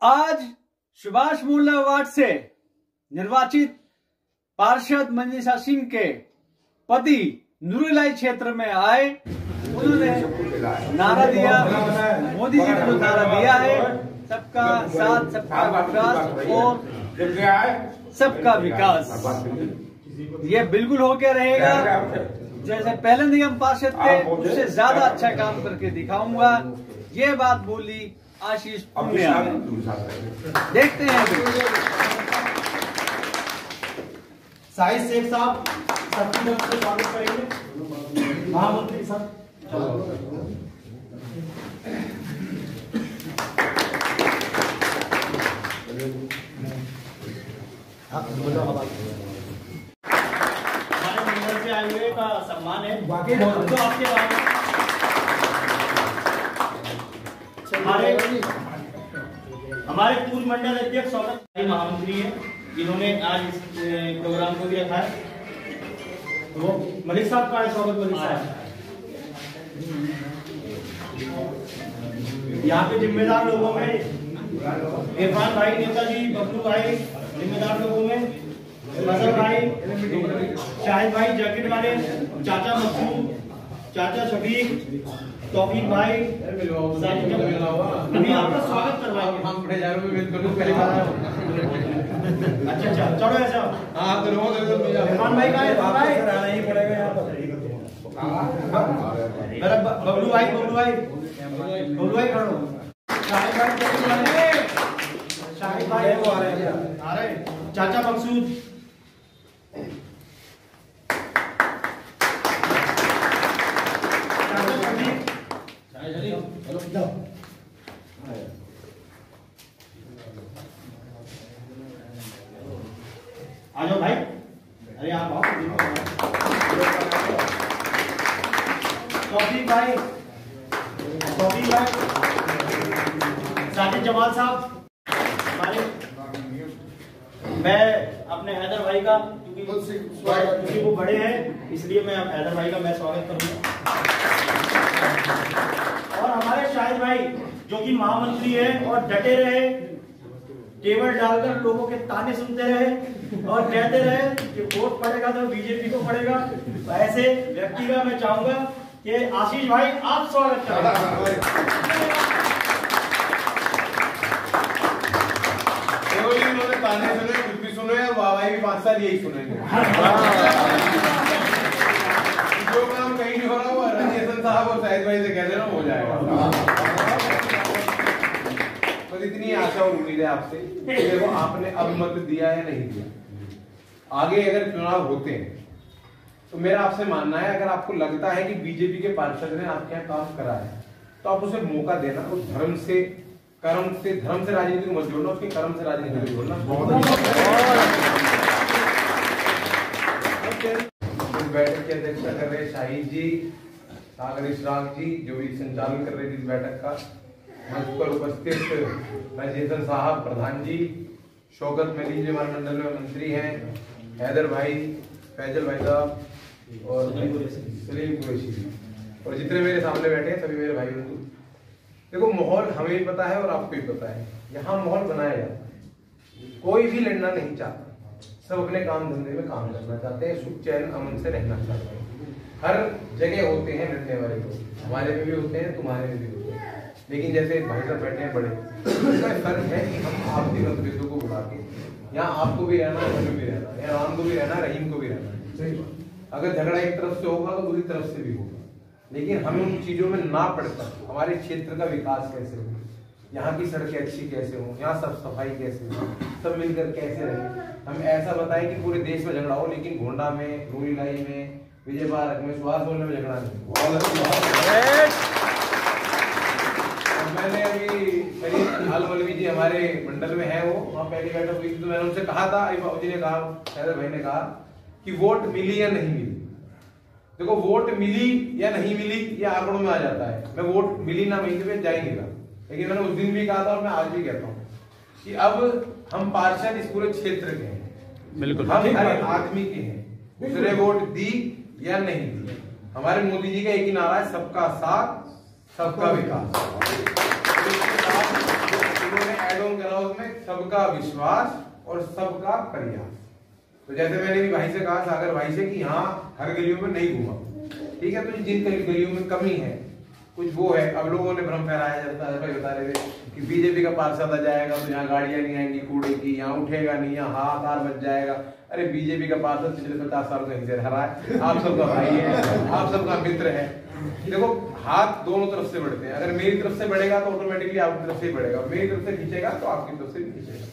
आज सुभाष मोहल्ला वार्ड से निर्वाचित पार्षद मनीषा सिंह के पति नूरुलाई क्षेत्र में आए, उन्होंने नारा दिया, मोदी जी ने जो नारा दिया है, सबका साथ सबका विकास और सबका विकास, ये बिल्कुल होके रहेगा। जैसे पहले निगम पार्षद थे उससे ज्यादा अच्छा काम करके दिखाऊंगा, ये बात बोली आशीष पुनिया। देखते हैं साहिद शेख साहब सबकी तरफ से स्वागत करेंगे। महामंत्री साहब हमारे मंडल से आए हुए का सम्मान है। बाकी तो आपके बारे हमारे पूर्व मंडल अध्यक्ष सौगत महामंत्री है, जिन्होंने आज इस प्रोग्राम को भी रखा है। वो मलिक साहब का है, सौगत मलिक साहब। यहाँ पे जिम्मेदार लोगों में इरफान भाई, नेताजी, बबलू भाई, जिम्मेदार लोगों में फजल भाई, शाहिद भाई जैकेट वाले, चाचा मकसूद, चाचा शफीक, तौफीक भाई, अभी आपका स्वागत करवाएंगे। हम पढ़े जा रहे हैं पहली बार। अच्छा चलो ऐसा। हाँ तो इरफान भाई का भाई रहना ही पड़ेगा यहाँ पर। मेरा बबलू भाई खड़ो। शाहिद भाई आ रहे, चाचा मकसूद, आ जाओ भाई। अरे आप आओ। तौफीक भाई, साजिद जमाल साहब हमारे। मैं अपने हैदर भाई का, क्योंकि वो बड़े हैं इसलिए मैं हैदर भाई का मैं स्वागत करूंगा। और हमारे शाहिद भाई जो कि महामंत्री है और डटे रहे, टेबल डालकर लोगों के ताने सुनते रहे और कहते रहे कि वोट पड़ेगा तो बीजेपी को पड़ेगा। तो ऐसे व्यक्ति का मैं चाहूंगा कि आशीष भाई आप स्वागत करें। ताने सुने, कुछ भी सुनो या वाहवाही भी 5 साल यही सुनेंगे। जो काम कहीं नहीं हो रहा वो रंजीत साहब और शाहिद भाई से कह देना हो जाएगा। बस इतनी आशा और उम्मीद है आपसे। देखो आपने अब मत दिया या नहीं दिया, आगे अगर चुनाव होते हैं तो मेरा आपसे मानना है, अगर आपको लगता है कि बीजेपी के पार्षद ने आपके यहाँ काम करा है तो आप उसे मौका देना। उस धर्म से राजनीति को मत जोड़ना, उसके कर्म से राजनीति को जोड़ना। बैठक की अध्यक्षता कर रहे शाहिद जी, सागर इशराक जी जो भी संचालन कर रहे थे इस बैठक का, मंच पर उपस्थित राजेंद्र साहब प्रधान जी, शौकत मलिक जी हमारे मंडल में मंत्री हैं, हैदर भाई, फैजल भाई साहब और सलीम कुरैशी जी, और जितने मेरे सामने बैठे हैं सभी मेरे भाई बंधु। देखो माहौल हमें भी पता है और आपको भी पता है, यहाँ माहौल बनाया जाता है। कोई भी लड़ना नहीं चाहता, सब अपने काम धंधे में काम करना चाहते हैं, सुख चैन अमन से रहना चाहते हैं। हर जगह होते हैं लड़ने वाले लोग, हमारे में भी होते हैं, तुम्हारे में भी होते हैं, लेकिन जैसे भाई साहब बैठे हैं बड़े, इसमें फर्क है कि हम आपसी मतभेदों को बुला के यहाँ आपको भी रहना है, हमें भी रहना है, राम को भी रहना है, रहीम को भी रहना है। सही बात। अगर झगड़ा एक तरफ से होगा तो दूसरी तरफ से भी होगा, लेकिन हमें उन चीजों में ना पड़ता हमारे क्षेत्र का विकास कैसे हो, यहाँ की सड़कें अच्छी कैसे हो, यहाँ सब सफाई कैसे हो, सब मिलकर कैसे रहे। हम ऐसा बताएं कि पूरे देश में झगड़ा हो लेकिन गोंडा में, नूरीलाई में, विजय पार्क में, सुभाष बोलने में झगड़ा नहीं। मैंने अभी हाल मौलवी जी हमारे मंडल में है, वो वहाँ पहली बैठक हुई थी तो मैंने उनसे कहा था, बाबू जी ने कहा, हैदर भाई ने कहा कि वोट मिली या नहीं मिली। देखो वोट मिली या नहीं मिली ये आंकड़ों में आ जाता है, मैं वोट मिली ना मिली पे जाएंगे ना, लेकिन मैंने उस दिन भी कहा था और मैं आज भी कहता हूँ कि अब हम पार्षद इस पूरे क्षेत्र के हैं, बिल्कुल हम हर आदमी के हैं। उसने वोट दी या नहीं दी, हमारे मोदी जी का एक ही नारा है, सबका साथ सबका विकास। उन्होंने ऐड ऑन करा उसमें सबका विश्वास और सबका प्रयास। तो जैसे मैंने भी भाई से कहा, सागर भाई से, कि हाँ हर गलियों में नहीं घूमा, ठीक है, तो जिन गलियों में कमी है कुछ वो है। अब लोगों ने भ्रम फैलाया जाता है, भाई बता रहे थे कि बीजेपी का पार्षद आ जाएगा तो यहाँ गाड़ियां नहीं आएंगी कूड़े की, यहाँ उठेगा नहीं, यहाँ हाहाकार मच जाएगा। अरे बीजेपी का पार्षद पिछले 50 साल से हिंसे रहा है, आप सबका भाई है, आप सबका मित्र है। देखो हाथ दोनों तरफ से बढ़ते हैं, अगर मेरी तरफ से बढ़ेगा तो ऑटोमेटिकली आपकी तरफ से ही बढ़ेगा, मेरी तरफ से खींचेगा तो आपकी तरफ से भी खींचेगा।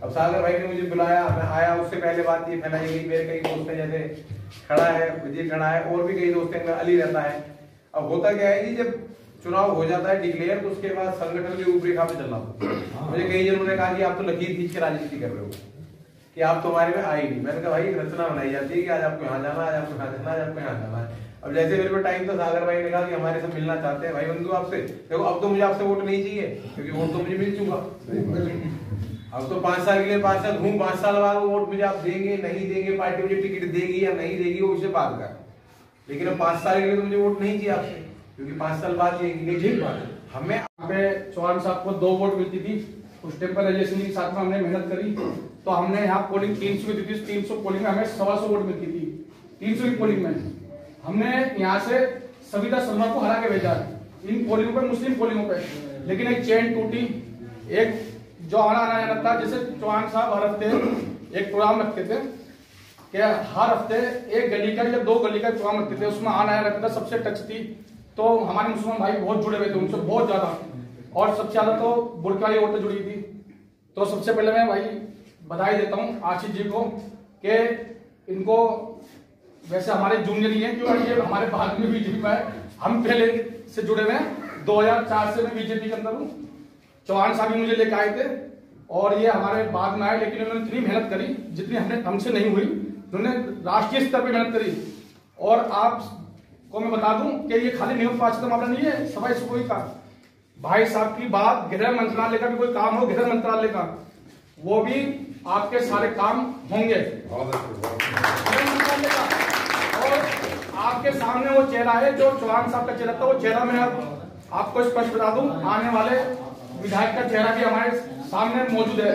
अब सागर भाई ने मुझे बुलाया, मैं आया, उससे पहले बात ये फैलाई गई, मेरे कई दोस्त हैं, जैसे खड़ा है विजय खड़ा है, और भी कई दोस्त हैं, अली रहता है। अब होता क्या है कि जब चुनाव हो जाता है डिक्लेयर, तो उसके बाद संगठन की रूपरेखा पे चलना पड़ता है। मुझे कई जनों ने कहा कि आप तो लकीर खींच के राजनीति कर रहे हो, कि आप तो हमारे में आए नहीं। मैंने कहा भाई रचना बनाई जाती है कि आज आपको यहाँ जाना, आज आपको यहाँ जाना, आज आपको यहाँ जाना है। अब जैसे मेरे पे टाइम था, सागर भाई ने कहा कि हमारे सब मिलना चाहते हैं, भाई बंधु आपसे, देखो अब तो मुझे आपसे वोट नहीं चाहिए, क्योंकि वोट तो मुझे मिल चुका। अब तो 5 साल के लिए पार्षद हूँ, 5 साल बाद वो वोट मुझे आप देंगे नहीं देंगे, पार्टी मुझे टिकट देगी या नहीं देगी, वो उससे बात कर। लेकिन अब 5 साल के लिए तो मुझे वोट नहीं चाहिए आपसे, क्योंकि 5 साल बाद ये ठीक बात है। हमें चौहान साहब को 2 वोट मिलती थी, उस टाइम पर रजय सिंह के साथ में हमने मेहनत करी, तो हमने यहाँ पोलिंग 300 की थी, 300 पोलिंग में हमें 125 वोट मिलती थी। 300 की पोलिंग में हमने यहाँ से सविता शर्मा को हरा के भेजा है, इन पोलिंगों पर, मुस्लिम पोलिंगों पे। लेकिन एक चेन टूटी, एक जो आना था, जैसे चौहान साहब हर हफ्ते एक प्रोग्राम रखते थे कि हर हफ्ते एक गली का या 2 गली का प्रोग्राम रखते थे, उसमें आना रखता था, सबसे टच थी। तो हमारे मुसलमान भाई बहुत जुड़े हुए थे उनसे, बहुत ज्यादा, और सबसे ज्यादा तो बुर्के वाली औरतें जुड़ी थी। तो सबसे पहले मैं भाई बधाई देता हूँ आशीष जी को कि इनको, वैसे हमारे जूनियर ही है, क्योंकि ये हमारे बाद में बीजेपी में है, हम पहले से जुड़े हुए हैं, 2004 से मैं बीजेपी के अंदर हूँ। चौहान साहब भी मुझे लेकर आए थे और ये हमारे बाद में आए, लेकिन उन्होंने इतनी मेहनत करी जितनी हमसे नहीं हुई, उन्होंने राष्ट्रीय स्तर पर मेहनत करी। और आपको मैं बता दूं कि ये खाली नियम पार्षद का मामला नहीं है, सफाई सुफाई का, भाई साहब की बात, गृह मंत्रालय का भी कोई काम हो, गृह मंत्रालय का, वो भी आपके सारे काम होंगे और आपके सामने वो चेहरा है जो चौहान साहब का चेहरा था, वो चेहरा मैं अब आपको स्पष्ट बता दूं, आने वाले विधायक का चेहरा भी हमारे सामने मौजूद है।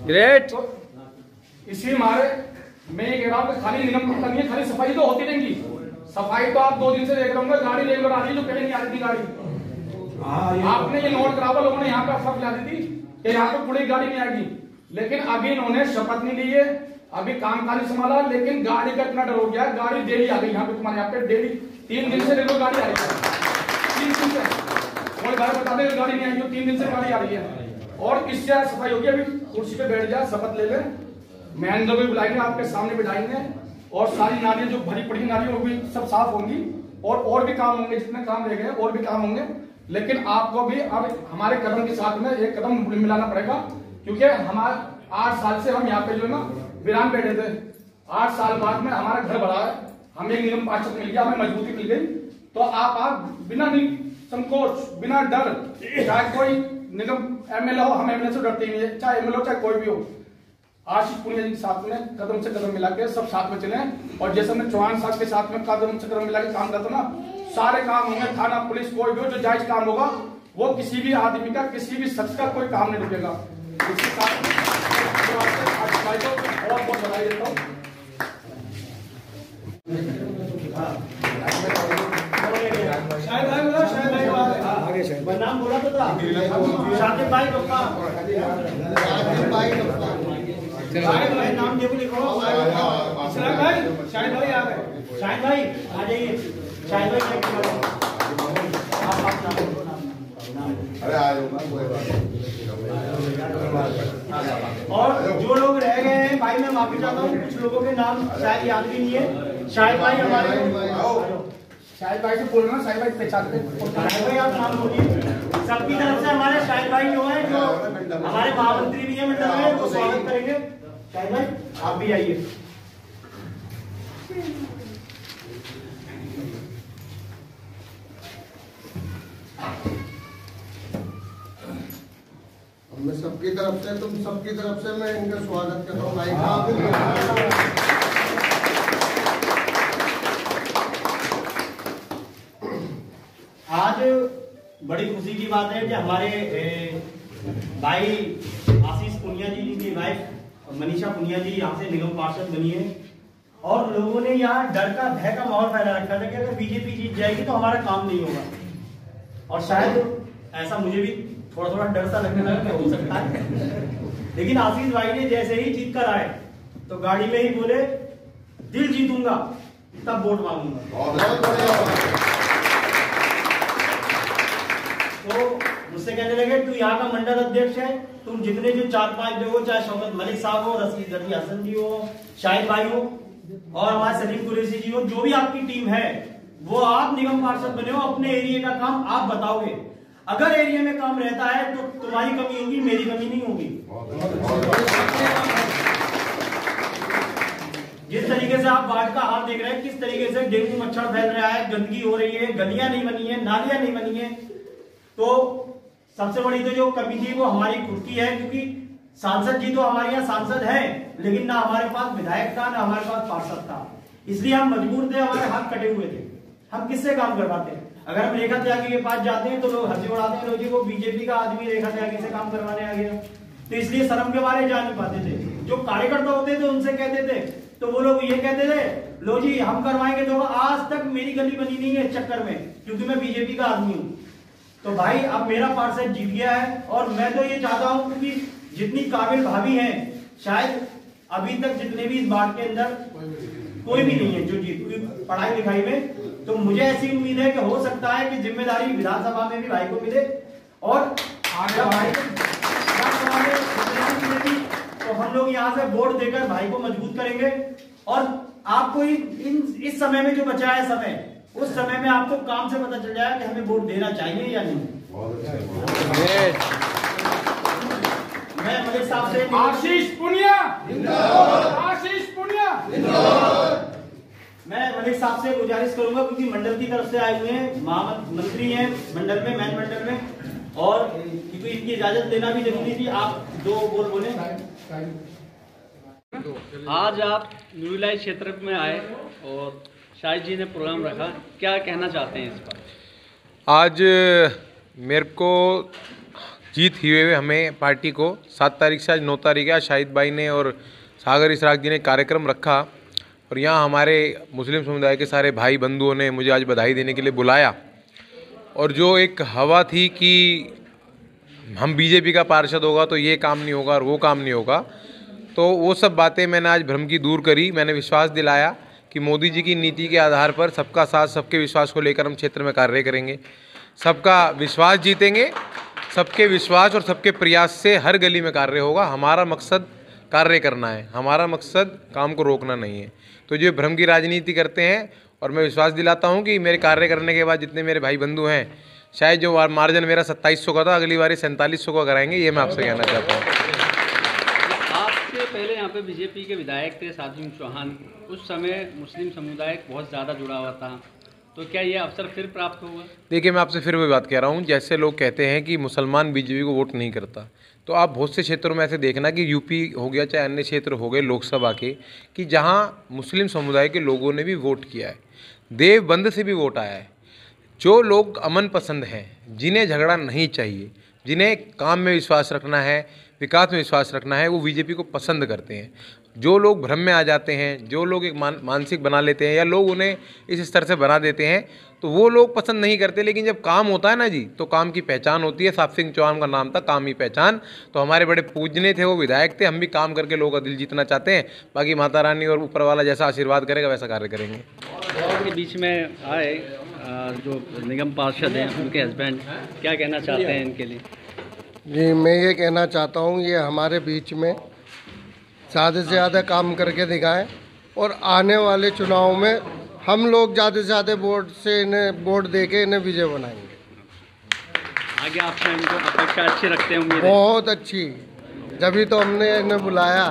ग्रेट। तो इसी मारे मैं ये कह रहा हूँ कि खाली निगम करता नहीं है, खाली सफाई तो होती रहेगी। सफाई तो आप 2 दिन से देख रहे होंगे, गाड़ी रेगुलर आ रही है, जो पहले नहीं आ रही थी गाड़ी। आपने ये नोट करा, लोगों ने यहाँ पे अफवाह फैला दी थी कि यहाँ पे पूरी गाड़ी नहीं आएगी, लेकिन अभी इन्होंने शपथ नहीं ली है, अभी कामकाज संभाला, लेकिन गाड़ी का इतना डर हो गया, गाड़ी डेली आ गई यहाँ पे, तुम्हारे यहाँ पे डेली 3 दिन से रेगुलर गाड़ी आ रही है, 3 दिन से। कोई भाई बता दे गाड़ी नहीं आई, 3 दिन से गाड़ी आ रही है। और इससे सफाई होगी, अभी कुर्सी पे बैठ जा, शपथ ले ले, महेंद्र भी बुलाएंगे, आपके सामने बिठाएंगे, और सारी नालियां जो भरी पड़ी नालियां वो भी सब साफ होंगी, और भी काम होंगे, जितने काम रह गए और भी काम होंगे। लेकिन आपको भी अब हमारे कदम के साथ में एक कदम मिलाना पड़ेगा, क्योंकि हमारे 8 साल से हम यहाँ पे जो है ना विराम बैठे थे, 8 साल बाद में हमारा घर बढ़ा है, हमें एक निगम पार्षद मिल गया, हमें मजबूती मिल गई। तो आप बिना संकोच, बिना डर, चाहे कोई निगम एमएलए हो, हम एमएलए से डरते नहीं है, चाहे एमएलए हो चाहे कोई भी हो, आशीष पुनिया जी के साथ में कदम से कदम मिला के सब साथ में चले। और जैसे हमने चौहान साहब के साथ में कदम से कदम मिला के काम करता ना, सारे काम होंगे, थाना पुलिस कोई भी हो, जो जायज काम होगा वो किसी भी आदमी का, किसी भी शख्स का कोई काम नहीं रुकेगा। इसके साथ बहुत बहुत बधाई देता हूँ। नाम बोला तो था शाकिब भाई पप्पा, नाम देखो लिखो, शाहिद भाई आ गए, शाहिद भाई आ जाइए, शाहिद भाई अरे आ जाऊंगा, कोई बात नहीं। और जो लोग रह गए हैं भाई, मैं माफी चाहता हूँ, कुछ लोगों के नाम शायद याद भी नहीं है। शाहिद भाई हमारे, शाहिद भाई से बोलना, शाहिद भाई पहचानते, शाहिद भाई आप नाम बोलिए। सबकी तरफ से हमारे शाहिद भाई जो है, जो हमारे महामंत्री भी है मंडल में, वो स्वागत करेंगे। शाहिद भाई आप भी आइए। मैं सबकी तरफ से, तुम सबकी तरफ से मैं इनका स्वागत करता हूँ भाई। आज बड़ी खुशी की बात है कि हमारे भाई आशीष पुनिया जी की वाइफ मनीषा पुनिया जी यहाँ से निगम पार्षद बनी है और लोगों ने यहाँ डर का भय का माहौल फैला रखा था कि अगर बीजेपी जीत जाएगी तो हमारा काम नहीं होगा। और शायद ऐसा मुझे भी थोड़ा थोड़ा डर सा लगने लगा कि हो सकता है, लेकिन आशीष भाई ने जैसे ही जीत कर आए तो गाड़ी में ही बोले दिल जीतूंगा तब वोट मांगूंगा। तो मुझसे कहने लगे तू यहाँ का मंडल अध्यक्ष है, तुम जितने जो 4-5 लोग हो, चाहे शौकत मलिक साहब हो, रशीद गनी हसन जी हो, शाहिद भाई हो और हमारे सलीम कुरैशी जी हो, जो भी आपकी टीम है वो आप निगम पार्षद बने हो, अपने एरिया का काम आप बताओगे। अगर एरिया में काम रहता है तो तुम्हारी कमी होगी, मेरी कमी नहीं होगी। जिस तरीके से आप वार्ड का हाल देख रहे हैं, किस तरीके से डेंगू मच्छर फैल रहा है, गंदगी हो रही है, गलियां नहीं बनी है, नालियां नहीं बनी है, तो सबसे बड़ी तो जो कमी थी वो हमारी खुद की है, क्योंकि सांसद जी तो हमारे यहाँ सांसद हैं, लेकिन ना हमारे पास विधायक था ना हमारे पास पार्षद था, इसलिए हम मजबूर थे, हमारे हाथ कटे हुए थे। हम किससे काम करवाते हैं? अगर हम रेखा त्यागी के पास जाते हैं तो लोग हंसी उड़ाते हैं, लोग जी वो बीजेपी का आदमी रेखा त्यागी से काम करवाने आ गया, तो इसलिए शर्म के बारे जा नहीं पाते थे। जो कार्यकर्ता होते थे उनसे कहते थे तो वो लोग ये कहते थे लो जी हम करवाएंगे, तो आज तक मेरी गली बनी नहीं है चक्कर में, क्योंकि मैं बीजेपी का आदमी हूँ। तो भाई अब मेरा पार्षद जीत गया है और मैं तो ये चाहता हूं क्योंकि जितनी काबिल भाभी हैं शायद अभी तक जितने भी इस वार्ड के अंदर कोई भी नहीं है जो जीत पढ़ाई लिखाई में, तो मुझे ऐसी उम्मीद है कि हो सकता है कि जिम्मेदारी विधानसभा में भी भाई को मिले और जब भाई को विधानसभा में जिम्मेदारी मिलेगी तो हम लोग यहाँ से वोट देकर भाई को मजबूत करेंगे। और आपको इस समय में जो बचा है समय, उस समय में आपको काम से पता चल जाएगा कि हमें वोट देना चाहिए या नहीं। मैं मलिक साहब से आशीष पुनिया आशीष पुनिया मैं मलिक साहब से गुजारिश करूंगा, क्योंकि मंडल की तरफ से आए हुए हैं, महामंत्री हैं मंडल में, मैन मंडल में, और क्योंकि इनकी इजाजत देना भी जरूरी थी। आप दो बोल बोले। आज आप न्यूलाई क्षेत्र में आए और शाहिद जी ने प्रोग्राम रखा, क्या कहना चाहते हैं इस पर? आज मेरे को जीत हुए हमें पार्टी को 7 तारीख से आज 9 तारीख है, शाहिद भाई ने और सागर इसराक जी ने कार्यक्रम रखा और यहाँ हमारे मुस्लिम समुदाय के सारे भाई बंधुओं ने मुझे आज बधाई देने के लिए बुलाया। और जो एक हवा थी कि हम बीजेपी का पार्षद होगा तो ये काम नहीं होगा और वो काम नहीं होगा, तो वो सब बातें मैंने आज भ्रम की दूर करी। मैंने विश्वास दिलाया कि मोदी जी की नीति के आधार पर सबका साथ सबके विश्वास को लेकर हम क्षेत्र में कार्य करेंगे, सबका विश्वास जीतेंगे, सबके विश्वास और सबके प्रयास से हर गली में कार्य होगा। हमारा मकसद कार्य करना है, हमारा मकसद काम को रोकना नहीं है। तो जो भ्रम की राजनीति करते हैं, और मैं विश्वास दिलाता हूं कि मेरे कार्य करने के बाद जितने मेरे भाई बंधु हैं, शायद जो मार्जिन मेरा 2700 का था अगली बार 4700 का कराएंगे, ये मैं आपसे कहना चाहता हूँ। आपसे पहले यहाँ पे बीजेपी के विधायक थे साजिम चौहान, उस समय मुस्लिम समुदाय बहुत ज़्यादा जुड़ा हुआ था, तो क्या ये अवसर फिर प्राप्त होगा? देखिए, मैं आपसे फिर वही बात कह रहा हूँ, जैसे लोग कहते हैं कि मुसलमान बीजेपी को वोट नहीं करता, तो आप बहुत से क्षेत्रों में ऐसे देखना कि यूपी हो गया चाहे अन्य क्षेत्र हो गए लोकसभा के, कि जहाँ मुस्लिम समुदाय के लोगों ने भी वोट किया है, देवबंद से भी वोट आया है। जो लोग अमन पसंद हैं, जिन्हें झगड़ा नहीं चाहिए, जिन्हें काम में विश्वास रखना है, विकास में विश्वास रखना है, वो बीजेपी को पसंद करते हैं। जो लोग भ्रम में आ जाते हैं, जो लोग एक मानसिक बना लेते हैं या लोग उन्हें इस स्तर से बना देते हैं, तो वो लोग पसंद नहीं करते। लेकिन जब काम होता है ना जी, तो काम की पहचान होती है। साफ सिंह चौहान का नाम था, काम ही पहचान। तो हमारे बड़े पूजनीय थे, वो विधायक थे, हम भी काम करके लोगों का दिल जीतना चाहते हैं। बाकी माता रानी और ऊपर वाला जैसा आशीर्वाद करेगा वैसा कार्य करेंगे। के बीच में आए जो निगम पार्षद हैं, उनके हस्बैंड, क्या कहना चाहते हैं इनके लिए? जी, मैं ये कहना चाहता हूँ, ये हमारे बीच में ज़्यादा से ज़्यादा काम करके दिखाएं और आने वाले चुनाव में हम लोग ज़्यादा से ज़्यादा वोट से इन्हें वोट देके इन्हें विजय बनाएंगे। आगे आपसे इनको अपेक्षा अच्छी रखते हैं? उम्मीद बहुत अच्छी, जभी तो हमने इन्हें बुलाया,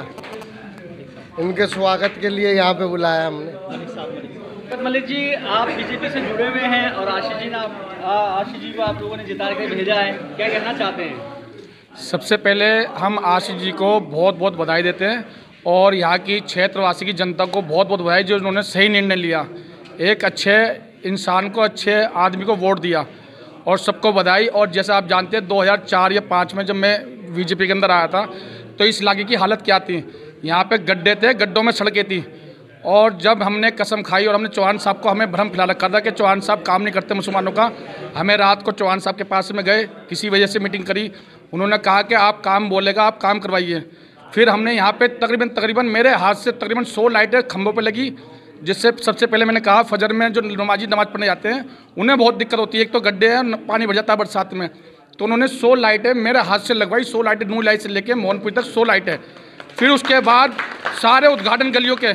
इनके स्वागत के लिए यहाँ पे बुलाया हमने। मलिक जी, आप बीजेपी से जुड़े हुए हैं और आशीष जी को आप लोगों ने जिता के भेजा है, क्या कहना चाहते हैं? सबसे पहले हम आशीष जी को बहुत बहुत बधाई देते हैं और यहाँ की क्षेत्रवासी की जनता को बहुत बहुत बधाई जो उन्होंने सही निर्णय लिया, एक अच्छे इंसान को, अच्छे आदमी को वोट दिया। और सबको बधाई। और जैसे आप जानते हैं 2004 या 5 में जब मैं बीजेपी के अंदर आया था तो इस इलाके की हालत क्या थी, यहाँ पे गड्ढे थे, गड्ढों में सड़कें थी। और जब हमने कसम खाई और हमने चौहान साहब को हमें भ्रम फैला रखा था कि चौहान साहब काम नहीं करते मुसलमानों का, हमें रात को चौहान साहब के पास में गए, किसी वजह से मीटिंग करी, उन्होंने कहा कि आप काम बोलेगा आप काम करवाइए। फिर हमने यहाँ पे तकरीबन मेरे हाथ से तकरीबन 100 लाइटें खंभों पे लगी, जिससे सबसे पहले मैंने कहा फजर में जो नमाजी नमाज पढ़ने जाते हैं उन्हें बहुत दिक्कत होती है, एक तो गड्ढे हैं, पानी भर जाता है बरसात में, तो उन्होंने 100 लाइटें मेरे हाथ से लगवाई। 100 लाइटें नूर लाइट से लेके मोहनपुर तक 100 लाइटें। फिर उसके बाद सारे उद्घाटन गलियों के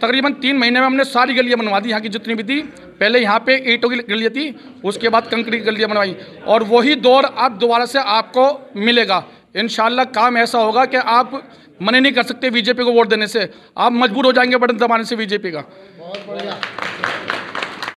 तकरीबन 3 महीने में हमने सारी गलियाँ बनवा दी यहाँ की जितनी भी थी। पहले यहाँ पे ईंटों की गलियाँ थी, उसके बाद कंक्रीट की गलियाँ बनवाई, और वही दौर अब दोबारा से आपको मिलेगा। इंशाल्लाह काम ऐसा होगा कि आप मना नहीं कर सकते बीजेपी को वोट देने से, आप मजबूर हो जाएंगे बटन दबाने से बीजेपी का। बहुत बढ़िया।